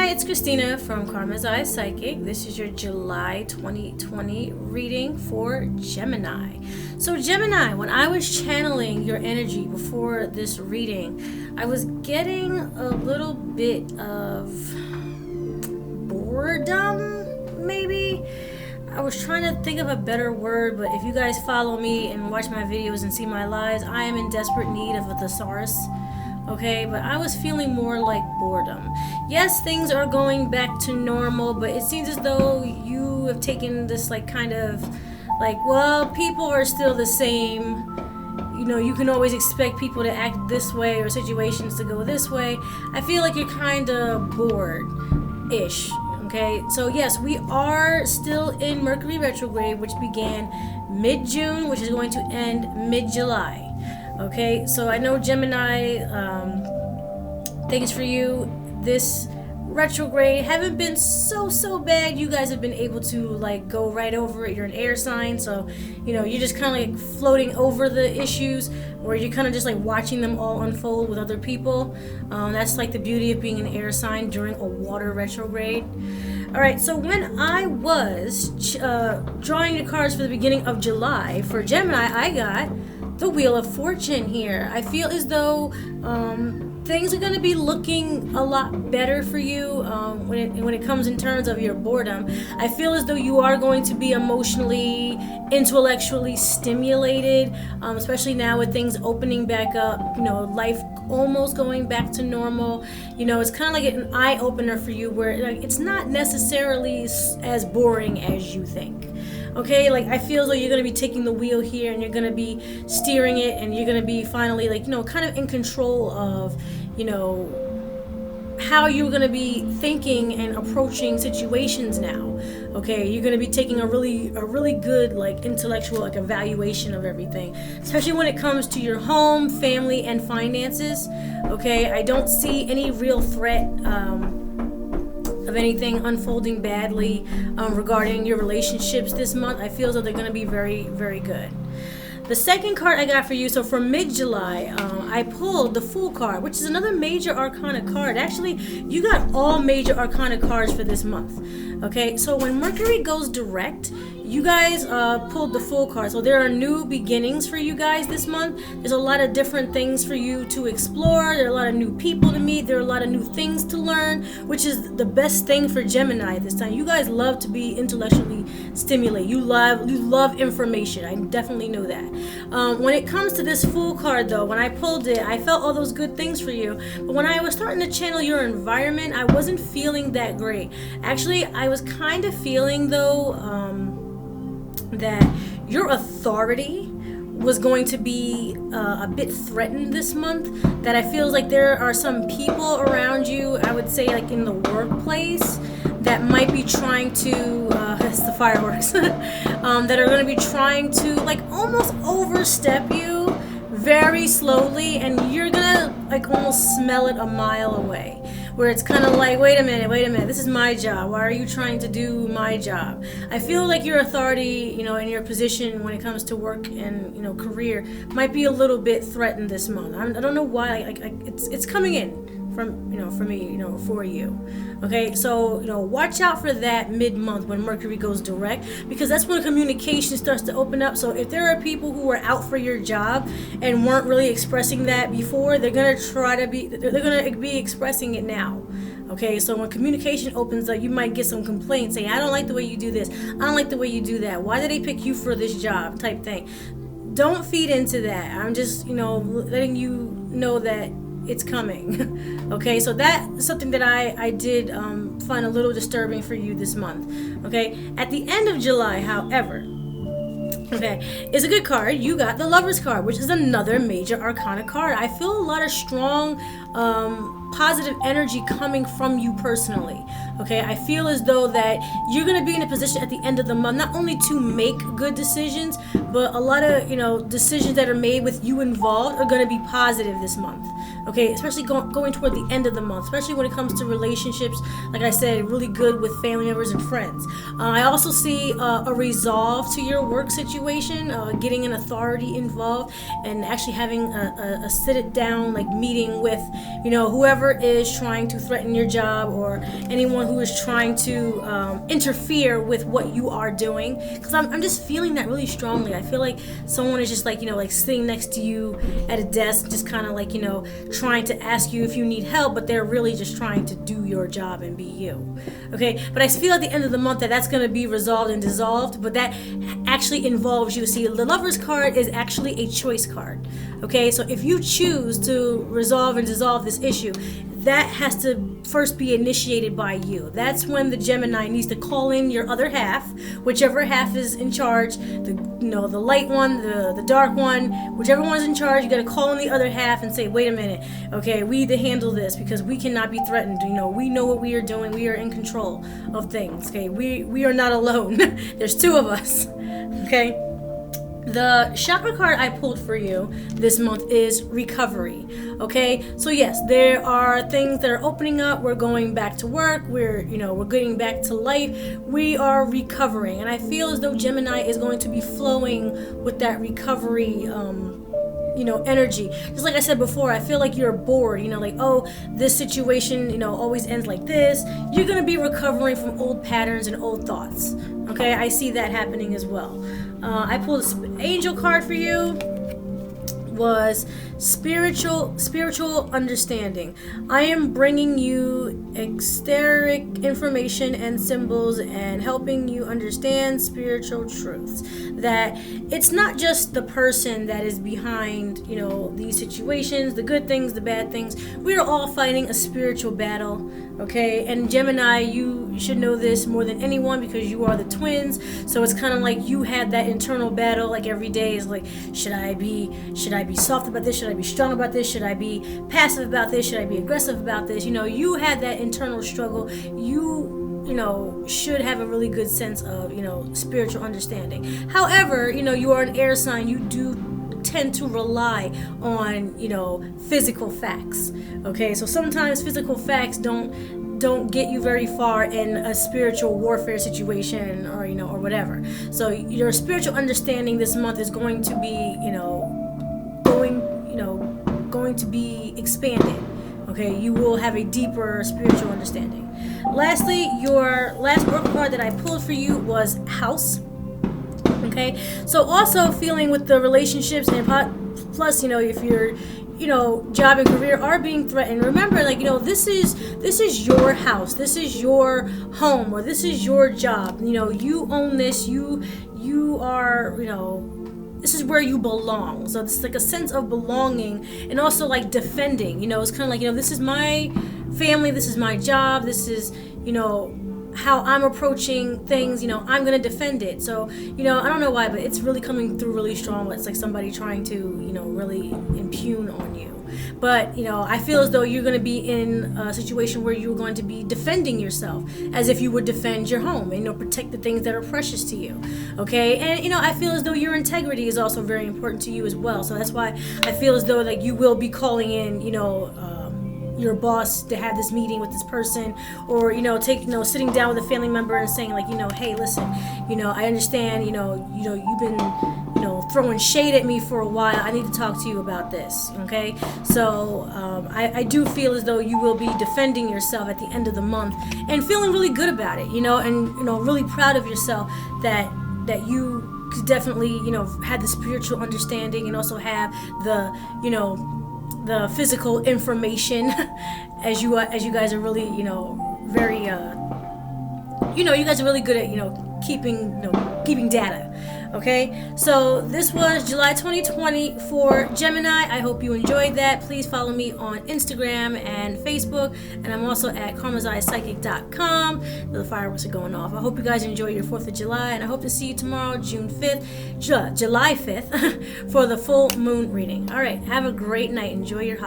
Hi, it's Christina from Karma's Eye Psychic. This is your July 2020 reading for Gemini. So Gemini, when I was channeling your energy before this reading, I was getting a little bit of boredom, maybe? I was trying to think of a better word, but if you guys follow me and watch my videos and see my lives, I am in desperate need of a thesaurus. Okay, but I was feeling more like boredom. Yes, things are going back to normal, but it seems as though you have taken this well, people are still the same. You know, you can always expect people to act this way or situations to go this way. I feel like you're kind of bored-ish. Okay, so yes, we are still in Mercury retrograde, which began mid-June, which is going to end mid-July. Okay, so I know Gemini, things for you this retrograde haven't been so bad. You guys have been able to go right over it. You're an air sign, so you're just kind of floating over the issues, or you're kind of just watching them all unfold with other people. That's the beauty of being an air sign during a water retrograde. All right, so when I was drawing the cards for the beginning of July for Gemini, I got the Wheel of Fortune here. I feel as though things are going to be looking a lot better for you when it comes in terms of your boredom. I feel as though you are going to be emotionally, intellectually stimulated, especially now with things opening back up, life almost going back to normal. It's kind of like an eye-opener for you where it's not necessarily as boring as you think. Okay, I feel as though you're going to be taking the wheel here and you're going to be steering it, and you're going to be finally kind of in control of, how you're going to be thinking and approaching situations now. Okay, you're going to be taking a really good intellectual evaluation of everything, especially when it comes to your home, family, and finances. Okay, I don't see any real threat of anything unfolding badly regarding your relationships this month. I feel as though they're going to be very, very good. The second card I got for you, so for mid-July, I pulled the Fool card, which is another major arcana card. Actually, you got all major arcana cards for this month. Okay, so when Mercury goes direct, you guys pulled the Fool card. So there are new beginnings for you guys this month. There's a lot of different things for you to explore. There are a lot of new people to meet. There are a lot of new things to learn, which is the best thing for Gemini at this time. You guys love to be intellectually stimulated. You love information. I definitely know that. When it comes to this Fool card, though, when I pulled it, I felt all those good things for you. But when I was starting to channel your environment, I wasn't feeling that great. Actually, I was kind of feeling, though, that your authority was going to be a bit threatened this month. That I feel like there are some people around you, I would say in the workplace, that might be trying to, it's the fireworks, that are going to be trying to almost overstep you very slowly, and you're gonna almost smell it a mile away, where it's kind of wait a minute, this is my job. Why are you trying to do my job? I feel like your authority, and your position when it comes to work and career might be a little bit threatened this month. I don't know why. It's coming in from for me, for you. Okay, so watch out for that mid-month when Mercury goes direct, because that's when communication starts to open up. So if there are people who are out for your job and weren't really expressing that before, they're gonna be expressing it now. Okay, so when communication opens up, you might get some complaints saying, I don't like the way you do this, I don't like the way you do that, why did they pick you for this job, type thing. Don't feed into that. I'm just letting you know that it's coming. Okay, so that's something that I did find a little disturbing for you this month. Okay, at the end of July, however, it's a good card. You got the Lover's card, which is another major arcana card. I feel a lot of strong positive energy coming from you personally. Okay, I feel as though that you're going to be in a position at the end of the month not only to make good decisions, but a lot of decisions that are made with you involved are going to be positive this month. Okay, especially going toward the end of the month, especially when it comes to relationships. Like I said, really good with family members and friends. I also see a resolve to your work situation, getting an authority involved, and actually having a sit down like meeting with, whoever is trying to threaten your job, or anyone who is trying to interfere with what you are doing. Because I'm just feeling that really strongly. I feel like someone is just like sitting next to you at a desk, just kind of like trying to ask you if you need help, but they're really just trying to do your job and be you. Okay, but I feel at the end of the month that's going to be resolved and dissolved, but that actually involves you. See, the Lover's card is actually a choice card. Okay, so if you choose to resolve and dissolve this issue, that has to first be initiated by you. That's when the Gemini needs to call in your other half, whichever half is in charge, the light one, the dark one, whichever one's in charge. You got to call in the other half and say, wait a minute, okay, we need to handle this because we cannot be threatened. We know what we are doing. We are in control of things. Okay, we are not alone. There's two of us. Okay. The chakra card I pulled for you this month is recovery. Okay, so yes, there are things that are opening up. We're going back to work. We're getting back to life. We are recovering, and I feel as though Gemini is going to be flowing with that recovery energy. Just like I said before, I feel like you're bored, this situation, always ends like this. You're going to be recovering from old patterns and old thoughts. Okay, I see that happening as well. I pulled an angel card for you. Was spiritual understanding. I am bringing you ecstatic information and symbols and helping you understand spiritual truths, that it's not just the person that is behind these situations, the good things, the bad things. We are all fighting a spiritual battle. Okay, and Gemini, you should know this more than anyone because you are the twins. So it's kind of like you had that internal battle. Like every day is like, should I be soft about this? Should I be strong about this? Should I be passive about this? Should I be aggressive about this? You had that internal struggle. You should have a really good sense of spiritual understanding. However, you are an air sign. You do tend to rely on physical facts. Okay, so sometimes physical facts don't get you very far in a spiritual warfare situation, or whatever. So your spiritual understanding this month is going to be going to be expanded. Okay, you will have a deeper spiritual understanding. Lastly, your last oracle card that I pulled for you was House. Okay, so also feeling with the relationships and plus, if your job and career are being threatened, remember, this is your house, this is your home, or this is your job. You own this. You are this is where you belong. So it's like a sense of belonging, and also like defending. It's kind of like this is my family, this is my job, this is how I'm approaching things. I'm gonna defend it. So I don't know why, but it's really coming through really strong. It's like somebody trying to really impugn on you. But I feel as though you're going to be in a situation where you're going to be defending yourself as if you would defend your home and protect the things that are precious to you. Okay, and I feel as though your integrity is also very important to you as well. So that's why I feel as though you will be calling in your boss to have this meeting with this person, or sitting down with a family member and saying hey, listen, I understand you've been throwing shade at me for a while. I need to talk to you about this. Okay, so I do feel as though you will be defending yourself at the end of the month and feeling really good about it, and really proud of yourself that you could definitely have the spiritual understanding and also have the physical information as you guys are really very you guys are really good at keeping data. Okay, so this was July 2020 for Gemini. I hope you enjoyed that. Please follow me on Instagram and Facebook, and I'm also at karmazaypsychic.com. The fireworks are going off. I hope you guys enjoy your 4th of July, and I hope to see you tomorrow, July 5th, for the full moon reading. All right, have a great night. Enjoy your holiday.